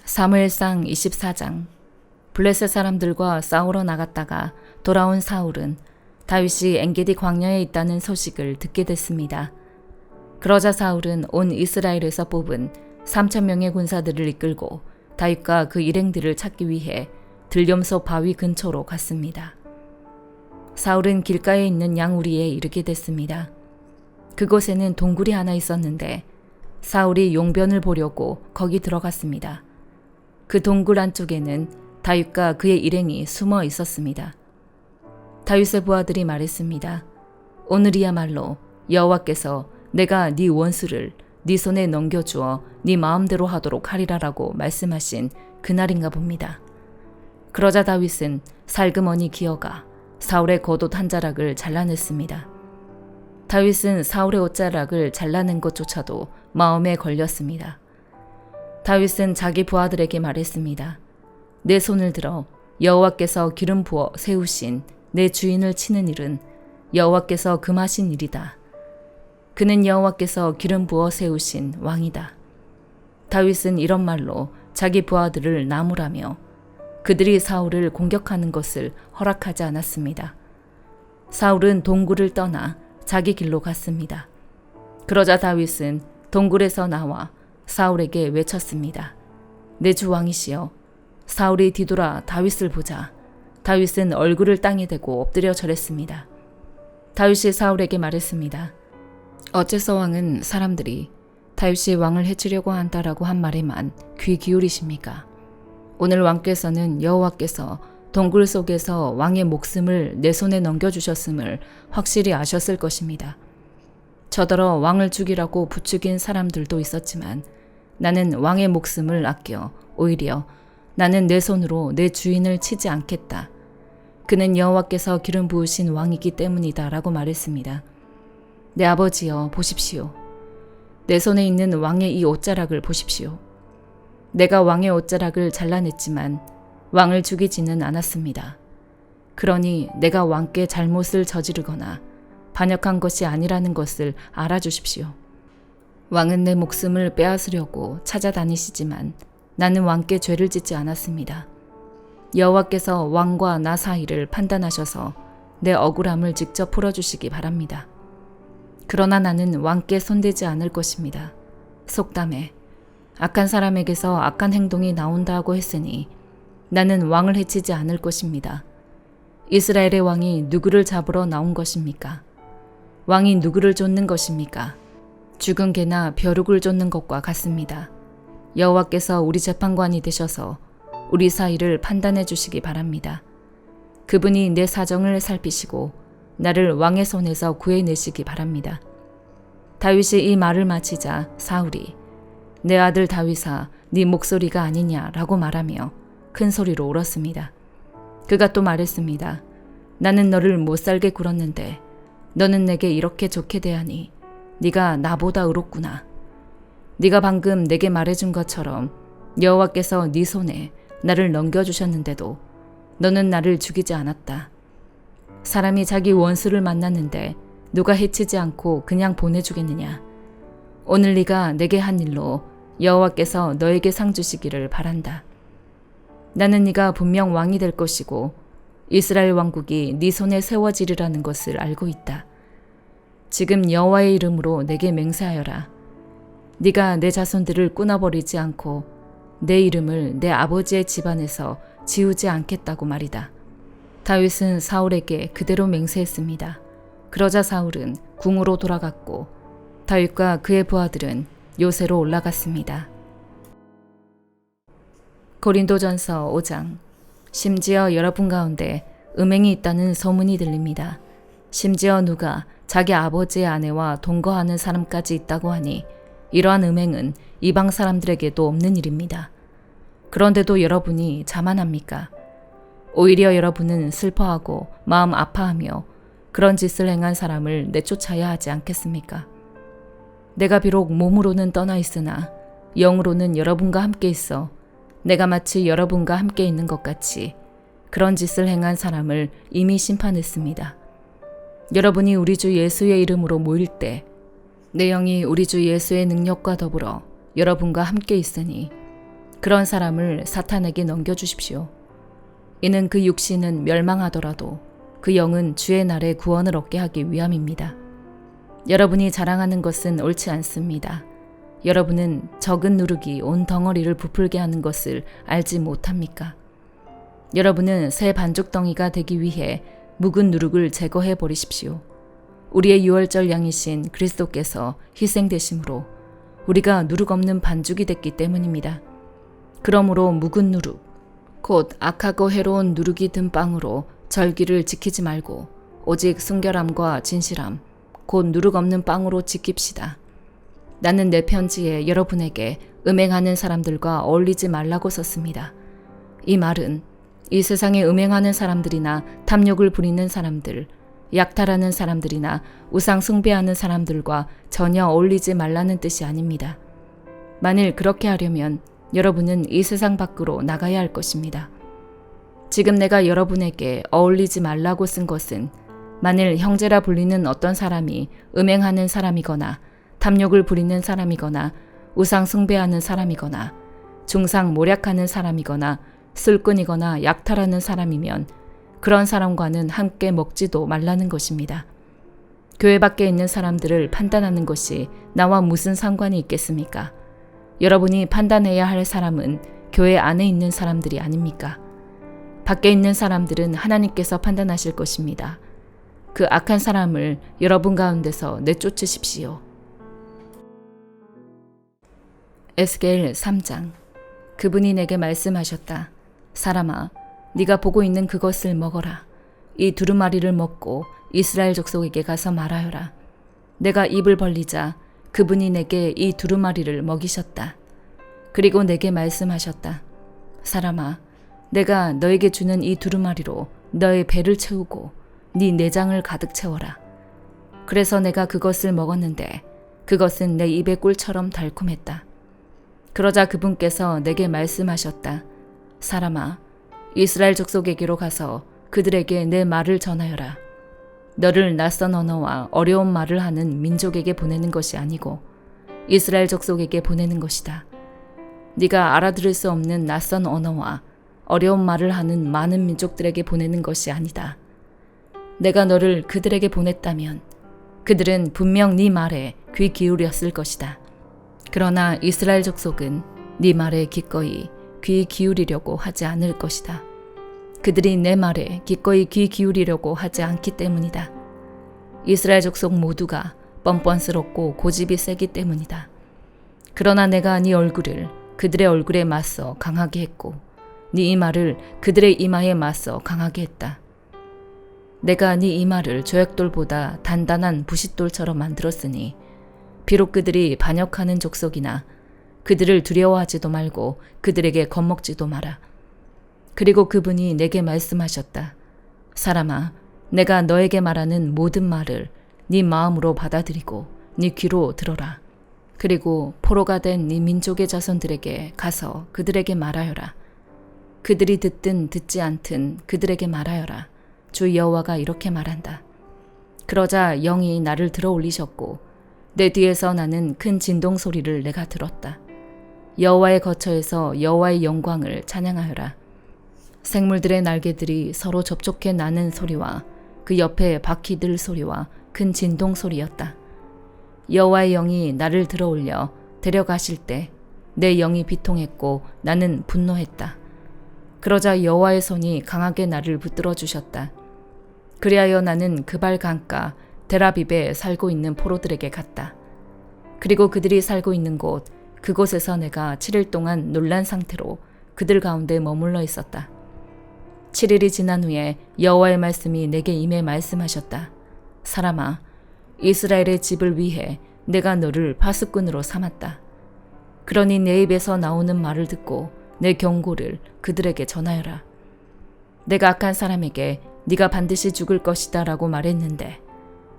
사무엘상 24장. 블레셋 사람들과 싸우러 나갔다가 돌아온 사울은 다윗이 엔게디 광야에 있다는 소식을 듣게 됐습니다. 그러자 사울은 온 이스라엘에서 뽑은 3,000명의 군사들을 이끌고 다윗과 그 일행들을 찾기 위해 들염소 바위 근처로 갔습니다. 사울은 길가에 있는 양우리에 이르게 됐습니다. 그곳에는 동굴이 하나 있었는데 사울이 용변을 보려고 거기 들어갔습니다. 그 동굴 안쪽에는 다윗과 그의 일행이 숨어 있었습니다. 다윗의 부하들이 말했습니다. 오늘이야말로 여호와께서 내가 네 원수를 네 손에 넘겨주어 네 마음대로 하도록 하리라라고 말씀하신 그날인가 봅니다. 그러자 다윗은 살그머니 기어가 사울의 겉옷 한 자락을 잘라냈습니다. 다윗은 사울의 옷자락을 잘라낸 것조차도 마음에 걸렸습니다. 다윗은 자기 부하들에게 말했습니다. 내 손을 들어 여호와께서 기름 부어 세우신 내 주인을 치는 일은 여호와께서 금하신 일이다. 그는 여호와께서 기름 부어 세우신 왕이다. 다윗은 이런 말로 자기 부하들을 나무라며 그들이 사울을 공격하는 것을 허락하지 않았습니다. 사울은 동굴을 떠나 자기 길로 갔습니다. 그러자 다윗은 동굴에서 나와 사울에게 외쳤습니다. 내 주 왕이시여. 사울이 뒤돌아 다윗을 보자 다윗은 얼굴을 땅에 대고 엎드려 절했습니다. 다윗이 사울에게 말했습니다. 어째서 왕은 사람들이 다윗이 왕을 해치려고 한다라고 한 말에만 귀 기울이십니까? 오늘 왕께서는 여호와께서 동굴 속에서 왕의 목숨을 내 손에 넘겨주셨음을 확실히 아셨을 것입니다. 저더러 왕을 죽이라고 부추긴 사람들도 있었지만 나는 왕의 목숨을 아껴 오히려 나는 내 손으로 내 주인을 치지 않겠다. 그는 여호와께서 기름 부으신 왕이기 때문이다 라고 말했습니다. 내 아버지여 보십시오. 내 손에 있는 왕의 이 옷자락을 보십시오. 내가 왕의 옷자락을 잘라냈지만 왕을 죽이지는 않았습니다. 그러니 내가 왕께 잘못을 저지르거나 반역한 것이 아니라는 것을 알아주십시오. 왕은 내 목숨을 빼앗으려고 찾아다니시지만 나는 왕께 죄를 짓지 않았습니다. 여호와께서 왕과 나 사이를 판단하셔서 내 억울함을 직접 풀어주시기 바랍니다. 그러나 나는 왕께 손대지 않을 것입니다. 속담에 악한 사람에게서 악한 행동이 나온다고 했으니 나는 왕을 해치지 않을 것입니다. 이스라엘의 왕이 누구를 잡으러 나온 것입니까? 왕이 누구를 쫓는 것입니까? 죽은 개나 벼룩을 쫓는 것과 같습니다. 여호와께서 우리 재판관이 되셔서 우리 사이를 판단해 주시기 바랍니다. 그분이 내 사정을 살피시고 나를 왕의 손에서 구해내시기 바랍니다. 다윗이 이 말을 마치자 사울이 내 아들 다윗아 네 목소리가 아니냐라고 말하며 큰 소리로 울었습니다. 그가 또 말했습니다. 나는 너를 못살게 굴었는데 너는 내게 이렇게 좋게 대하니 네가 나보다 의롭구나. 네가 방금 내게 말해준 것처럼 여호와께서 네 손에 나를 넘겨주셨는데도 너는 나를 죽이지 않았다. 사람이 자기 원수를 만났는데 누가 해치지 않고 그냥 보내주겠느냐. 오늘 네가 내게 한 일로 여호와께서 너에게 상 주시기를 바란다. 나는 네가 분명 왕이 될 것이고 이스라엘 왕국이 네 손에 세워지리라는 것을 알고 있다. 지금 여호와의 이름으로 내게 맹세하여라. 네가 내 자손들을 끊어버리지 않고 내 이름을 내 아버지의 집안에서 지우지 않겠다고 말이다. 다윗은 사울에게 그대로 맹세했습니다. 그러자 사울은 궁으로 돌아갔고 다윗과 그의 부하들은 요새로 올라갔습니다. 고린도전서 5장. 심지어 여러분 가운데 음행이 있다는 소문이 들립니다. 심지어 누가 자기 아버지의 아내와 동거하는 사람까지 있다고 하니 이러한 음행은 이방 사람들에게도 없는 일입니다. 그런데도 여러분이 자만합니까? 오히려 여러분은 슬퍼하고 마음 아파하며 그런 짓을 행한 사람을 내쫓아야 하지 않겠습니까? 내가 비록 몸으로는 떠나 있으나 영으로는 여러분과 함께 있어 내가 마치 여러분과 함께 있는 것 같이 그런 짓을 행한 사람을 이미 심판했습니다. 여러분이 우리 주 예수의 이름으로 모일 때 내 영이 우리 주 예수의 능력과 더불어 여러분과 함께 있으니 그런 사람을 사탄에게 넘겨주십시오. 이는 그 육신은 멸망하더라도 그 영은 주의 날에 구원을 얻게 하기 위함입니다. 여러분이 자랑하는 것은 옳지 않습니다. 여러분은 적은 누룩이 온 덩어리를 부풀게 하는 것을 알지 못합니까? 여러분은 새 반죽덩이가 되기 위해 묵은 누룩을 제거해 버리십시오. 우리의 유월절 양이신 그리스도께서 희생되심으로 우리가 누룩 없는 반죽이 됐기 때문입니다. 그러므로 묵은 누룩, 곧 악하고 해로운 누룩이 든 빵으로 절기를 지키지 말고 오직 순결함과 진실함, 곧 누룩 없는 빵으로 지킵시다. 나는 내 편지에 여러분에게 음행하는 사람들과 어울리지 말라고 썼습니다. 이 말은 이 세상에 음행하는 사람들이나 탐욕을 부리는 사람들, 약탈하는 사람들이나 우상 숭배하는 사람들과 전혀 어울리지 말라는 뜻이 아닙니다. 만일 그렇게 하려면 여러분은 이 세상 밖으로 나가야 할 것입니다. 지금 내가 여러분에게 어울리지 말라고 쓴 것은 만일 형제라 불리는 어떤 사람이 음행하는 사람이거나 탐욕을 부리는 사람이거나 우상 숭배하는 사람이거나 중상 모략하는 사람이거나 술꾼이거나 약탈하는 사람이면 그런 사람과는 함께 먹지도 말라는 것입니다. 교회 밖에 있는 사람들을 판단하는 것이 나와 무슨 상관이 있겠습니까? 여러분이 판단해야 할 사람은 교회 안에 있는 사람들이 아닙니까? 밖에 있는 사람들은 하나님께서 판단하실 것입니다. 그 악한 사람을 여러분 가운데서 내쫓으십시오. 에스겔 3장. 그분이 내게 말씀하셨다. 사람아, 네가 보고 있는 그것을 먹어라. 이 두루마리를 먹고 이스라엘 족속에게 가서 말하여라. 내가 입을 벌리자 그분이 내게 이 두루마리를 먹이셨다. 그리고 내게 말씀하셨다. 사람아, 내가 너에게 주는 이 두루마리로 너의 배를 채우고 네 내장을 가득 채워라. 그래서 내가 그것을 먹었는데 그것은 내 입의 꿀처럼 달콤했다. 그러자 그분께서 내게 말씀하셨다. 사람아, 이스라엘 족속에게로 가서 그들에게 내 말을 전하여라. 너를 낯선 언어와 어려운 말을 하는 민족에게 보내는 것이 아니고 이스라엘 족속에게 보내는 것이다. 네가 알아들을 수 없는 낯선 언어와 어려운 말을 하는 많은 민족들에게 보내는 것이 아니다. 내가 너를 그들에게 보냈다면 그들은 분명 네 말에 귀 기울였을 것이다. 그러나 이스라엘 족속은 네 말에 기꺼이 귀 기울이려고 하지 않을 것이다. 그들이 내 말에 기꺼이 귀 기울이려고 하지 않기 때문이다. 이스라엘 족속 모두가 뻔뻔스럽고 고집이 세기 때문이다. 그러나 내가 네 얼굴을 그들의 얼굴에 맞서 강하게 했고 네 이마를 그들의 이마에 맞서 강하게 했다. 내가 네 이마를 조약돌보다 단단한 부싯돌처럼 만들었으니 비록 그들이 반역하는 족속이나 그들을 두려워하지도 말고 그들에게 겁먹지도 마라. 그리고 그분이 내게 말씀하셨다. 사람아, 내가 너에게 말하는 모든 말을 네 마음으로 받아들이고 네 귀로 들어라. 그리고 포로가 된 네 민족의 자손들에게 가서 그들에게 말하여라. 그들이 듣든 듣지 않든 그들에게 말하여라. 주 여호와가 이렇게 말한다. 그러자 영이 나를 들어 올리셨고 내 뒤에서 나는 큰 진동 소리를 내가 들었다. 여호와의 거처에서 여호와의 영광을 찬양하여라. 생물들의 날개들이 서로 접촉해 나는 소리와 그 옆에 바퀴들 소리와 큰 진동 소리였다. 여호와의 영이 나를 들어 올려 데려가실 때 내 영이 비통했고 나는 분노했다. 그러자 여호와의 손이 강하게 나를 붙들어 주셨다. 그리하여 나는 그발 강가 데라빕에 살고 있는 포로들에게 갔다. 그리고 그들이 살고 있는 곳 그곳에서 내가 7일 동안 놀란 상태로 그들 가운데 머물러 있었다. 7일이 지난 후에 여호와의 말씀이 내게 임해 말씀하셨다. 사람아, 이스라엘의 집을 위해 내가 너를 파수꾼으로 삼았다. 그러니 내 입에서 나오는 말을 듣고 내 경고를 그들에게 전하여라. 내가 악한 사람에게 네가 반드시 죽을 것이다 라고 말했는데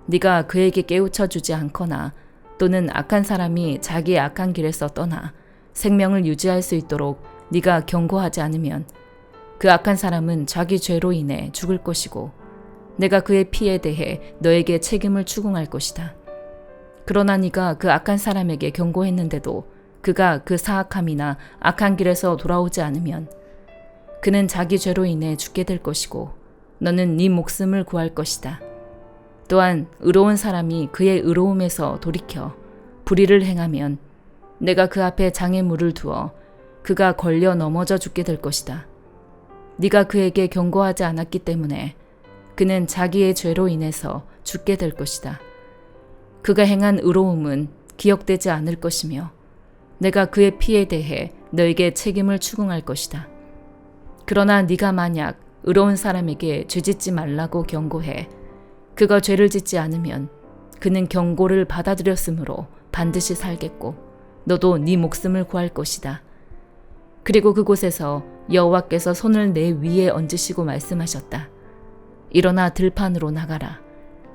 네가 그에게 깨우쳐 주지 않거나 또는 악한 사람이 자기의 악한 길에서 떠나 생명을 유지할 수 있도록 네가 경고하지 않으면 그 악한 사람은 자기 죄로 인해 죽을 것이고 내가 그의 피에 대해 너에게 책임을 추궁할 것이다. 그러나 네가 그 악한 사람에게 경고했는데도 그가 그 사악함이나 악한 길에서 돌아오지 않으면 그는 자기 죄로 인해 죽게 될 것이고 너는 네 목숨을 구할 것이다. 또한 의로운 사람이 그의 의로움에서 돌이켜 불의를 행하면 내가 그 앞에 장애물을 두어 그가 걸려 넘어져 죽게 될 것이다. 네가 그에게 경고하지 않았기 때문에 그는 자기의 죄로 인해서 죽게 될 것이다. 그가 행한 의로움은 기억되지 않을 것이며 내가 그의 피에 대해 너에게 책임을 추궁할 것이다. 그러나 네가 만약 의로운 사람에게 죄짓지 말라고 경고해 그가 죄를 짓지 않으면 그는 경고를 받아들였으므로 반드시 살겠고 너도 네 목숨을 구할 것이다. 그리고 그곳에서 여호와께서 손을 내 위에 얹으시고 말씀하셨다. 일어나 들판으로 나가라.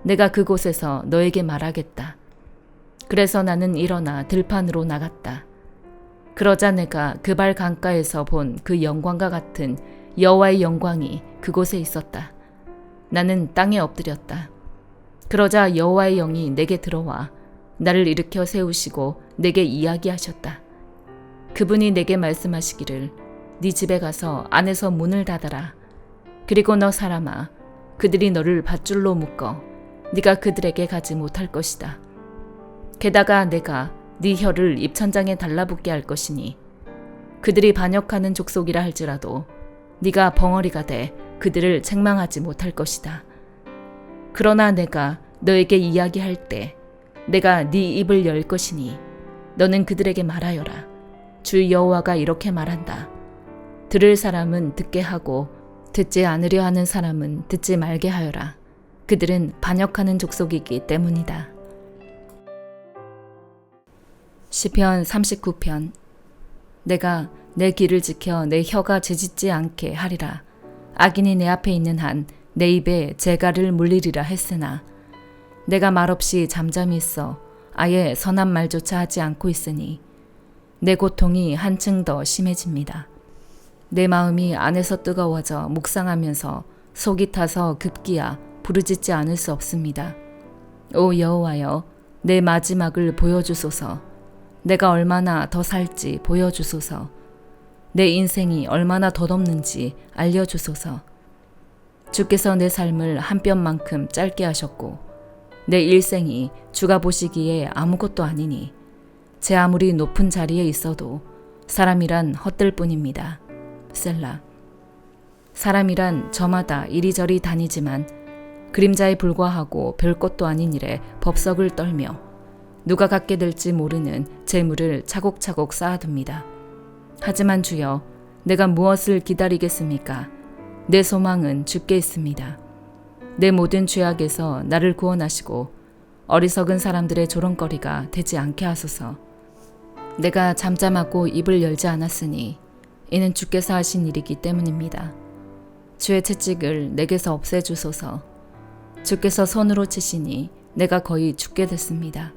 내가 그곳에서 너에게 말하겠다. 그래서 나는 일어나 들판으로 나갔다. 그러자 내가 그발 강가에서 본 그 영광과 같은 여호와의 영광이 그곳에 있었다. 나는 땅에 엎드렸다. 그러자 여호와의 영이 내게 들어와 나를 일으켜 세우시고 내게 이야기하셨다. 그분이 내게 말씀하시기를 네 집에 가서 안에서 문을 닫아라. 그리고 너 사람아, 그들이 너를 밧줄로 묶어 네가 그들에게 가지 못할 것이다. 게다가 내가 네 혀를 입천장에 달라붙게 할 것이니 그들이 반역하는 족속이라 할지라도 네가 벙어리가 돼 그들을 책망하지 못할 것이다. 그러나 내가 너에게 이야기할 때 내가 네 입을 열 것이니 너는 그들에게 말하여라. 주 여호와가 이렇게 말한다. 들을 사람은 듣게 하고 듣지 않으려 하는 사람은 듣지 말게 하여라. 그들은 반역하는 족속이기 때문이다. 시편 39편. 내가 내 길을 지켜 내 혀가 죄짓지 않게 하리라. 악인이 내 앞에 있는 한 내 입에 재갈을 물리리라 했으나 내가 말없이 잠잠히 있어 아예 선한 말조차 하지 않고 있으니 내 고통이 한층 더 심해집니다. 내 마음이 안에서 뜨거워져 묵상하면서 속이 타서 급기야 부르짖지 않을 수 없습니다. 오 여호와여, 내 마지막을 보여주소서. 내가 얼마나 더 살지 보여주소서. 내 인생이 얼마나 덧없는지 알려주소서. 주께서 내 삶을 한 뼘만큼 짧게 하셨고 내 일생이 주가 보시기에 아무것도 아니니 제 아무리 높은 자리에 있어도 사람이란 헛될 뿐입니다. 셀라. 사람이란 저마다 이리저리 다니지만 그림자에 불과하고 별것도 아닌 일에 법석을 떨며 누가 갖게 될지 모르는 재물을 차곡차곡 쌓아둡니다. 하지만 주여, 내가 무엇을 기다리겠습니까? 내 소망은 주께 있습니다. 내 모든 죄악에서 나를 구원하시고 어리석은 사람들의 조롱거리가 되지 않게 하소서. 내가 잠잠하고 입을 열지 않았으니 이는 주께서 하신 일이기 때문입니다. 주의 채찍을 내게서 없애주소서. 주께서 손으로 치시니 내가 거의 죽게 됐습니다.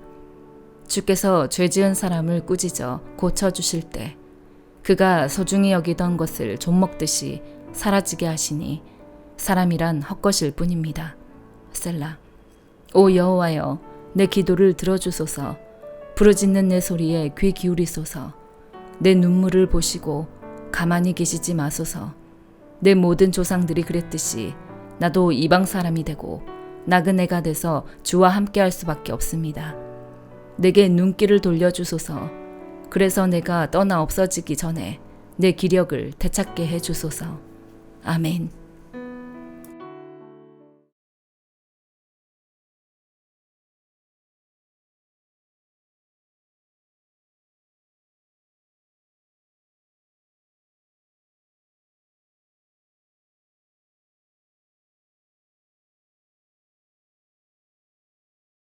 주께서 죄 지은 사람을 꾸짖어 고쳐주실 때 그가 소중히 여기던 것을 좀먹듯이 사라지게 하시니 사람이란 헛것일 뿐입니다. 셀라. 오 여호와여, 내 기도를 들어주소서. 부르짖는 내 소리에 귀 기울이소서. 내 눈물을 보시고 가만히 계시지 마소서. 내 모든 조상들이 그랬듯이 나도 이방 사람이 되고 나그네가 돼서 주와 함께할 수밖에 없습니다. 내게 눈길을 돌려주소서. 그래서 내가 떠나 없어지기 전에 내 기력을 되찾게 해주소서. 아멘.